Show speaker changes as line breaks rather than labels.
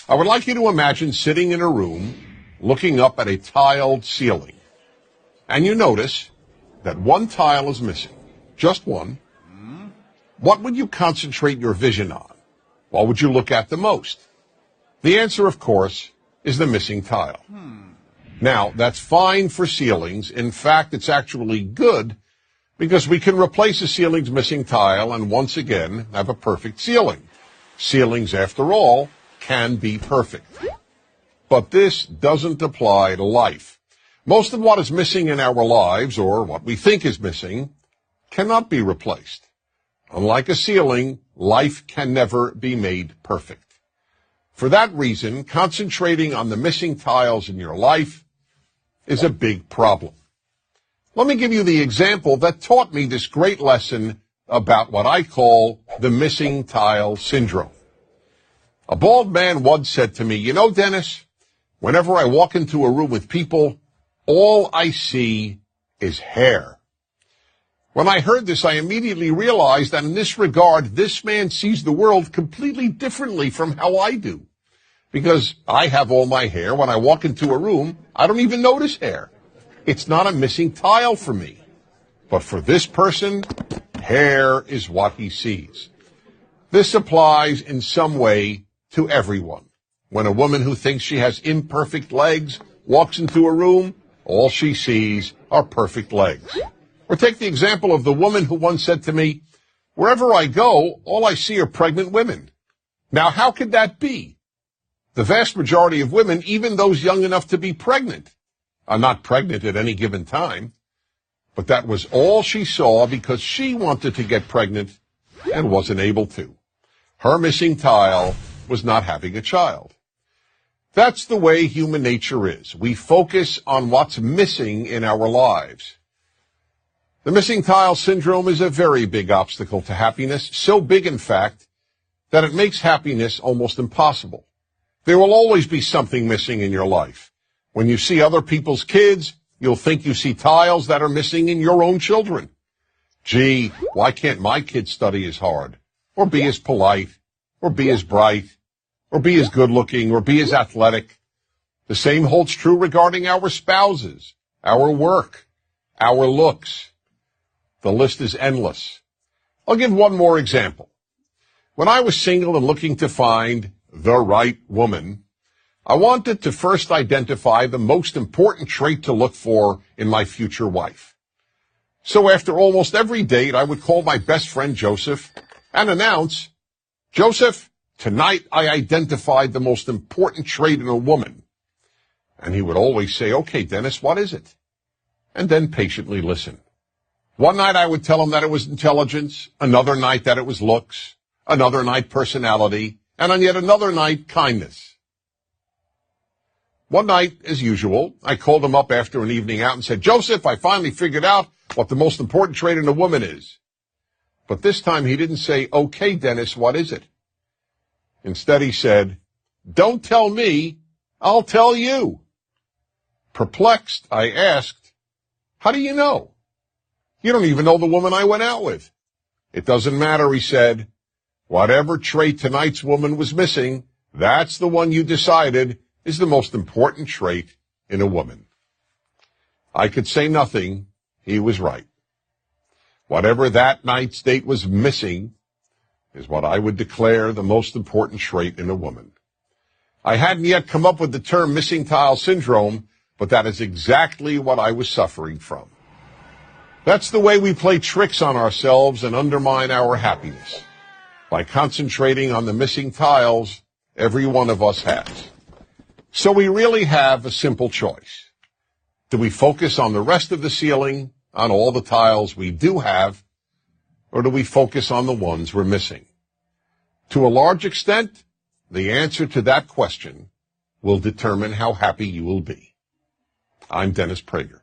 I would like you to imagine sitting in a room looking up at a tiled ceiling, and you notice that one tile is missing, just one. What would you concentrate your vision on? What would you look at the most? The answer, of course, is the missing tile. Now, that's fine for ceilings. In fact, it's actually good because we can replace a ceiling's missing tile and once again have a perfect ceiling. Ceilings, after all, can be perfect. But this doesn't apply to life. Most of what is missing in our lives, or what we think is missing, cannot be replaced. Unlike a ceiling, life can never be made perfect. For that reason, concentrating on the missing tiles in your life is a big problem. Let me give you the example that taught me this great lesson about what I call the missing tile syndrome. A bald man once said to me, "You know, Dennis, whenever I walk into a room with people, all I see is hair." When I heard this, I immediately realized that in this regard, this man sees the world completely differently from how I do. Because I have all my hair. When I walk into a room, I don't even notice hair. It's not a missing tile for me. But for this person, hair is what he sees. This applies in some way to everyone. When a woman who thinks she has imperfect legs walks into a room, all she sees are perfect legs. Or take the example of the woman who once said to me, "Wherever I go, all I see are pregnant women." Now, how could that be? The vast majority of women, even those young enough to be pregnant, are not pregnant at any given time. But that was all she saw because she wanted to get pregnant and wasn't able to. Her missing tile was not having a child. That's the way human nature is. We focus on what's missing in our lives. The missing tile syndrome is a very big obstacle to happiness, so big, in fact, that it makes happiness almost impossible. There will always be something missing in your life. When you see other people's kids, you'll think you see tiles that are missing in your own children. Gee, why can't my kid study as hard, or be as polite, or be as bright, or be as good-looking, or be as athletic? The same holds true regarding our spouses, our work, our looks. The list is endless. I'll give one more example. When I was single and looking to find the right woman, I wanted to first identify the most important trait to look for in my future wife. So after almost every date, I would call my best friend Joseph and announce, "Joseph, tonight I identified the most important trait in a woman." And he would always say, "Okay, Dennis, what is it?" And then patiently listen. One night I would tell him that it was intelligence, another night that it was looks, another night personality, and on yet another night kindness. One night, as usual, I called him up after an evening out and said, "Joseph, I finally figured out what the most important trait in a woman is." But this time he didn't say, "Okay, Dennis, what is it?" Instead he said, "Don't tell me, I'll tell you." Perplexed, I asked, "How do you know? You don't even know the woman I went out with." "It doesn't matter," he said. "Whatever trait tonight's woman was missing, that's the one you decided is the most important trait in a woman." I could say nothing. He was right. Whatever that night's date was missing is what I would declare the most important trait in a woman. I hadn't yet come up with the term missing tile syndrome, but that is exactly what I was suffering from. That's the way we play tricks on ourselves and undermine our happiness, by concentrating on the missing tiles every one of us has. So we really have a simple choice. Do we focus on the rest of the ceiling, on all the tiles we do have, or do we focus on the ones we're missing? To a large extent, the answer to that question will determine how happy you will be. I'm Dennis Prager.